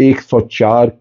104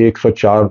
104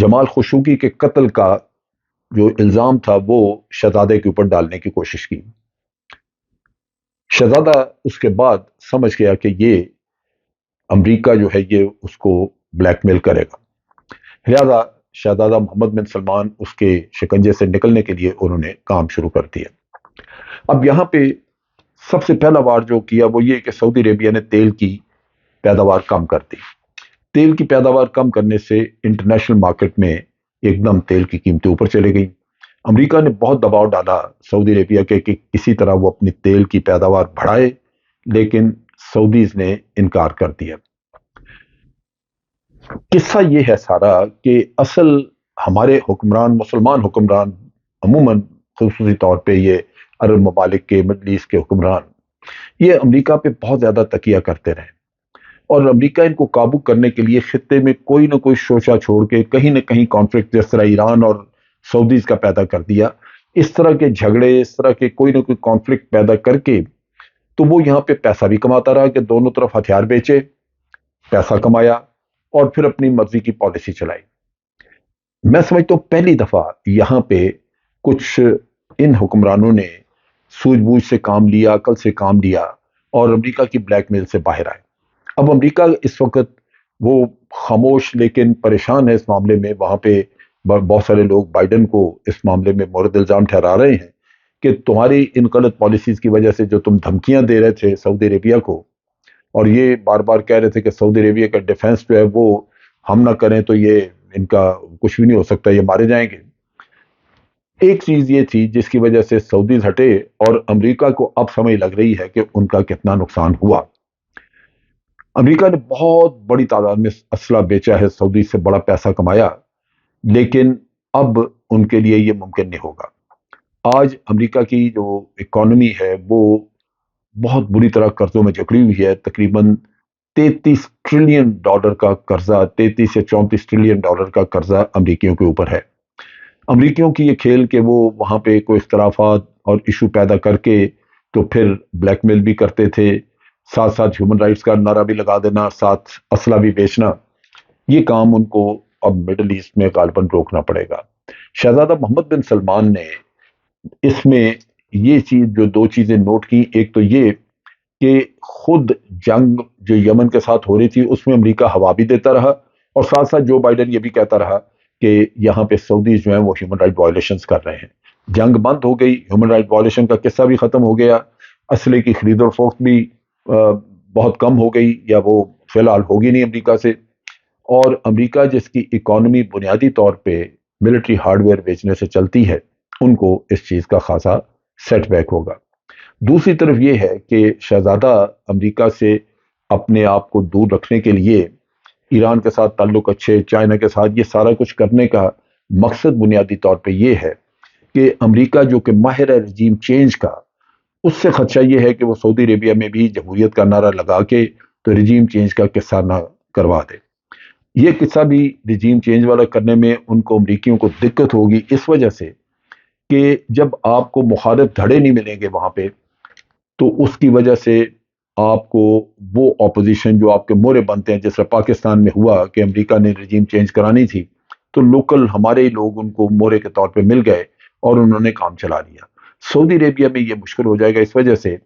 جمال Khashoggi کے قتل کا جو الزام تھا وہ شہزادے کے اوپر ڈالنے کی کوشش کی۔ شہزادہ اس کے بعد سمجھ گیا کہ یہ امریکہ جو ہے یہ اس کو بلیک میل کرے گا، لہذا شہزادہ محمد بن سلمان اس کے شکنجے سے نکلنے کے لیے انہوں نے کام شروع کر دیا۔ اب یہاں پہ سب سے پہلا وار جو کیا وہ یہ کہ سعودی عربیہ نے تیل کی پیداوار کم کر دی۔ تیل کی پیداوار کم کرنے سے انٹرنیشنل مارکیٹ میں ایک دم تیل کی قیمتیں اوپر چلے گئی۔ امریکہ نے بہت دباؤ ڈالا سعودی عربیہ کے کہ کسی طرح وہ اپنی تیل کی پیداوار بڑھائے، لیکن سعودیز نے انکار کر دیا۔ قصہ یہ ہے سارا کہ اصل ہمارے حکمران، مسلمان حکمران عموماً، خصوصی طور پہ یہ عرب ممالک کے، مڈل ایسٹ کے حکمران، یہ امریکہ پہ بہت زیادہ تکیہ کرتے رہے، اور امریکہ ان کو قابو کرنے کے لیے خطے میں کوئی نہ کوئی شوشہ چھوڑ کے کہیں نہ کہیں کانفلکٹ جس طرح ایران اور سعودیز کا پیدا کر دیا، اس طرح کے جھگڑے، اس طرح کے کوئی نہ کوئی کانفلکٹ پیدا کر کے تو وہ یہاں پہ پیسہ بھی کماتا رہا کہ دونوں طرف ہتھیار بیچے، پیسہ کمایا اور پھر اپنی مرضی کی پالیسی چلائی۔ میں سمجھتا ہوں پہلی دفعہ یہاں پہ کچھ ان حکمرانوں نے سوجھ بوجھ سے کام لیا، عقل سے کام لیا اور امریکہ کی بلیک میل سے باہر آئے۔ اب امریکہ اس وقت وہ خاموش لیکن پریشان ہے اس معاملے میں۔ وہاں پہ بہت سارے لوگ بائیڈن کو اس معاملے میں مورد الزام ٹھہرا رہے ہیں کہ تمہاری ان غلط پالیسیز کی وجہ سے جو تم دھمکیاں دے رہے تھے سعودی عربیہ کو، اور یہ بار بار کہہ رہے تھے کہ سعودی عربیہ کا ڈیفنس جو ہے وہ ہم نہ کریں تو یہ ان کا کچھ بھی نہیں ہو سکتا، یہ مارے جائیں گے۔ ایک چیز یہ تھی جس کی وجہ سے سعودیز ہٹے، اور امریکہ کو اب سمجھ لگ رہی ہے کہ ان کا کتنا نقصان ہوا۔ امریکہ نے بہت بڑی تعداد میں اسلحہ بیچا ہے، سعودی سے بڑا پیسہ کمایا، لیکن اب ان کے لیے یہ ممکن نہیں ہوگا۔ آج امریکہ کی جو اکانومی ہے وہ بہت بری طرح قرضوں میں جکڑی ہوئی ہے۔ تقریباً 33 ٹریلین ڈالر کا قرضہ، 33 سے 34 ٹریلین ڈالر کا قرضہ امریکیوں کے اوپر ہے۔ امریکیوں کی یہ کھیل کہ وہ وہاں پہ کوئی اختلافات اور ایشو پیدا کر کے تو پھر بلیک میل بھی کرتے تھے، ساتھ ساتھ ہیومن رائٹس کا نعرہ بھی لگا دینا، ساتھ اسلحہ بھی بیچنا، یہ کام ان کو اب مڈل ایسٹ میں غالباً روکنا پڑے گا۔ شہزادہ محمد بن سلمان نے اس میں یہ چیز، جو دو چیزیں نوٹ کی، ایک تو یہ کہ خود جنگ جو یمن کے ساتھ ہو رہی تھی اس میں امریکہ ہوا بھی دیتا رہا، اور ساتھ ساتھ جو بائیڈن یہ بھی کہتا رہا کہ یہاں پہ سعودیز جو ہیں وہ ہیومن رائٹ وائلیشنز کر رہے ہیں۔ جنگ بند ہو گئی، ہیومن رائٹ وائلیشن کا قصہ بھی ختم ہو گیا، اسلحے کی خرید اور فروخت بھی بہت کم ہو گئی، یا وہ فی الحال ہوگی نہیں امریکہ سے، اور امریکہ جس کی اکانومی بنیادی طور پہ ملٹری ہارڈ ویئر بیچنے سے چلتی ہے، ان کو اس چیز کا خاصا سیٹ بیک ہوگا۔ دوسری طرف یہ ہے کہ شہزادہ امریکہ سے اپنے آپ کو دور رکھنے کے لیے ایران کے ساتھ تعلق اچھے، چائنا کے ساتھ یہ سارا کچھ کرنے کا مقصد بنیادی طور پہ یہ ہے کہ امریکہ جو کہ ماہر ہے رجیم چینج کا، اس سے خدشہ یہ ہے کہ وہ سعودی عربیہ میں بھی جمہوریت کا نعرہ لگا کے تو رجیم چینج کا قصہ نہ کروا دے۔ یہ قصہ بھی رجیم چینج والا کرنے میں ان کو، امریکیوں کو دقت ہوگی، اس وجہ سے کہ جب آپ کو مخالف دھڑے نہیں ملیں گے وہاں پہ، تو اس کی وجہ سے آپ کو وہ اپوزیشن جو آپ کے مورے بنتے ہیں، جس طرح پاکستان میں ہوا کہ امریکہ نے رجیم چینج کرانی تھی تو لوکل ہمارے ہی لوگ ان کو مورے کے طور پہ مل گئے اور انہوں نے کام چلا لیا۔ سعودی عربیہ میں یہ مشکل ہو جائے گا اس وجہ سے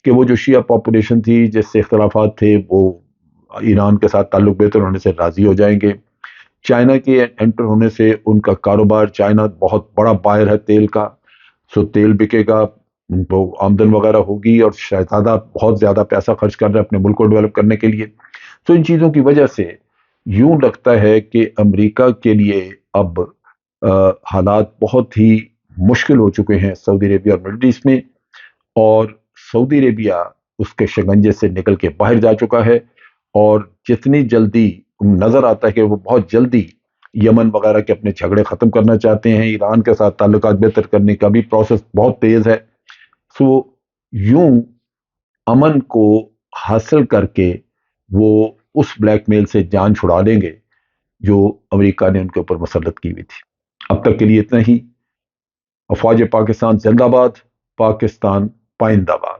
کہ وہ جو شیعہ پاپولیشن تھی جس سے اختلافات تھے، وہ ایران کے ساتھ تعلق بہتر ہونے سے راضی ہو جائیں گے۔ چائنا کے انٹر ہونے سے ان کا کاروبار، چائنا بہت بڑا بائر ہے تیل کا، سو تیل بکے گا، ان کو آمدن وغیرہ ہوگی، اور شہزادہ بہت زیادہ پیسہ خرچ کر رہے ہیں اپنے ملک کو ڈیولپ کرنے کے لیے۔ تو ان چیزوں کی وجہ سے یوں لگتا ہے کہ امریکہ کے لیے اب حالات بہت ہی مشکل ہو چکے ہیں سعودی عربیہ اور مڈل ایسٹ میں، اور سعودی عربیہ اس کے شکنجے سے نکل کے باہر جا چکا ہے، اور جتنی جلدی نظر آتا ہے کہ وہ بہت جلدی یمن وغیرہ کے اپنے جھگڑے ختم کرنا چاہتے ہیں، ایران کے ساتھ تعلقات بہتر کرنے کا بھی پروسیس بہت تیز ہے۔ سو یوں امن کو حاصل کر کے وہ اس بلیک میل سے جان چھڑا لیں گے جو امریکہ نے ان کے اوپر مسلط کی ہوئی تھی۔ اب تک کے لیے اتنا ہی۔ افواج پاکستان زندہ باد، پاکستان پائندہ باد۔